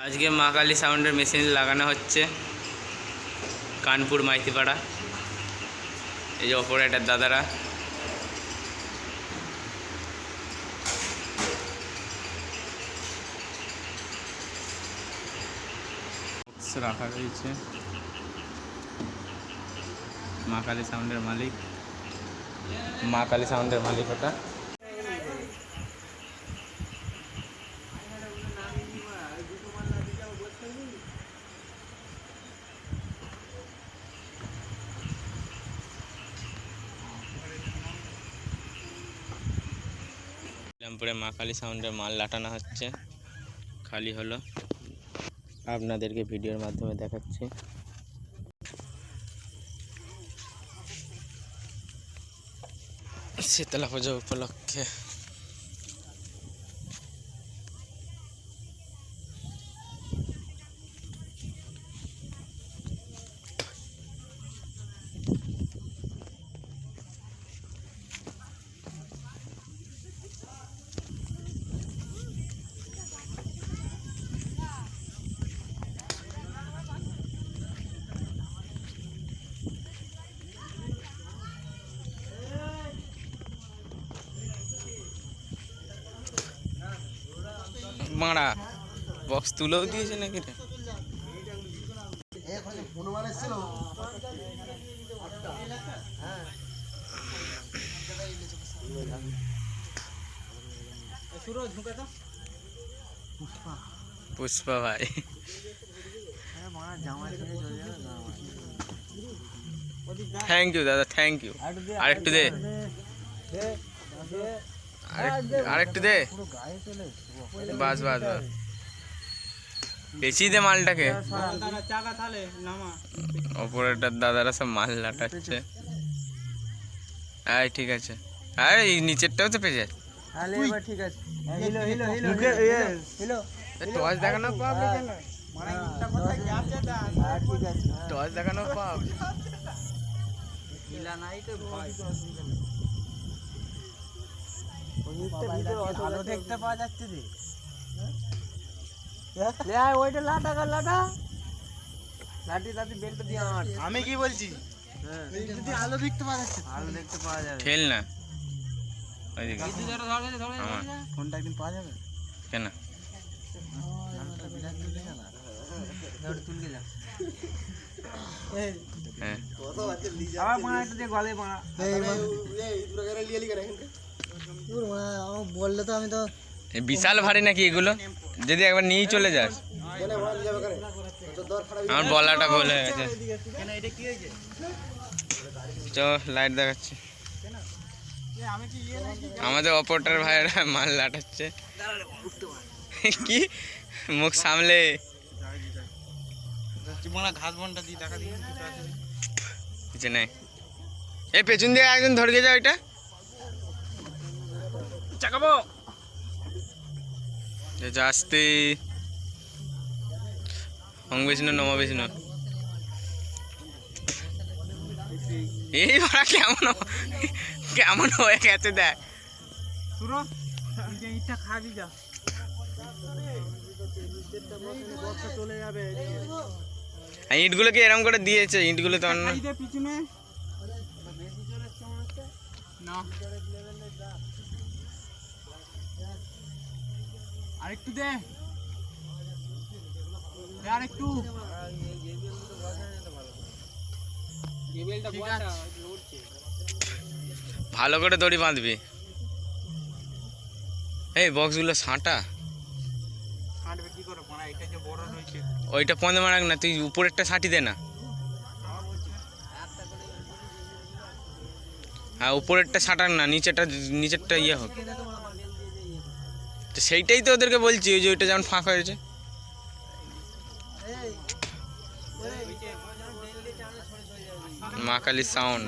আজকে মা কালী সাউন্ডের মেশিন লাগানো হচ্ছে কানপুর মাইতিপাড়া। এই যে অপারেটর দাদারা রাখা রয়েছে। মা কালী সাউন্ডের মালিক, মা কালী সাউন্ডের মালিক ওটা। রামপুরে মা কালী সাউন্ডের মাল লাটানো হচ্ছে, খালি হলো, আপনাদেরকে ভিডিওর মাধ্যমে দেখাচ্ছি। শীতলা পুজো উপলক্ষে মারা বক্স তুলেও দিয়েছে নাকি রে? পুষ্পা ভাই থ্যাংক ইউ দাদা, থ্যাংক ইউ। আরেকটু দে, আরেকটু দে, বাস বাস বাস, বেশি দে মালটাকে। অপারেটর দাদারা সব মাল লাটাচ্ছে। হ্যাঁ ঠিক আছে, আরে এই নিচেরটাও তো পেয়ে যায়। ঠিক আছে, টস দেখানো পাব, টস দেখানো পাব। দেখতে পাওয়া যাচ্ছে রে। ওইটা লাটা লাটা লাঠি লাঠি বেল্ট দিয়ে আমার। আমি কি বলছি, যদি আলো দেখতে পাওয়া যাচ্ছে, আলো দেখতে পাওয়া যাবে। খেল না ওইদিকে, ফোনটা একদিন পাওয়া যাবে কেন? বললে তো আমি তো বিশাল ভারী নাকি এগুলো, যদি একবার নিয়ে চলে যাস। আমার বলাটা ভুল হয়ে গেছে। চ লাইট দেখাচ্ছি। আমাদের অপারেটর ভাইয়েরা মাল লাটাচ্ছে। কি মুখ সামলে ঘাস বনটা দিয়ে দেখা দিয়ে কিছু নেই। এই পেছন দিয়ে একজন ধরে যাও, এটা চাকাবো আসতে। হং বিষ্ণু নম বিষ্ণু। এই ওরা কেমন কেমন হয়ে গেছে দেখ। খাবি যা চলে যাবে। ইটগুলো কি এরকম করে দিয়েছে? ইটগুলো তো অন্য পিছনে না। আরেকটু দে, আরেকটু। ভালো করে দড়ি বাঁধবি। এই বক্সগুলো সাঁটা, ওইটা পন্দে মারাক না, তুই উপরেরটা সাঁটি দে না। হ্যাঁ উপরেরটা সাঁটার না, নিচেরটা ইয়ে হোক। তো সেইটাই তো ওদেরকে বলছি, ওই যে ওইটা যেমন ফাঁক হয়েছে। মা কালী সাউন্ড।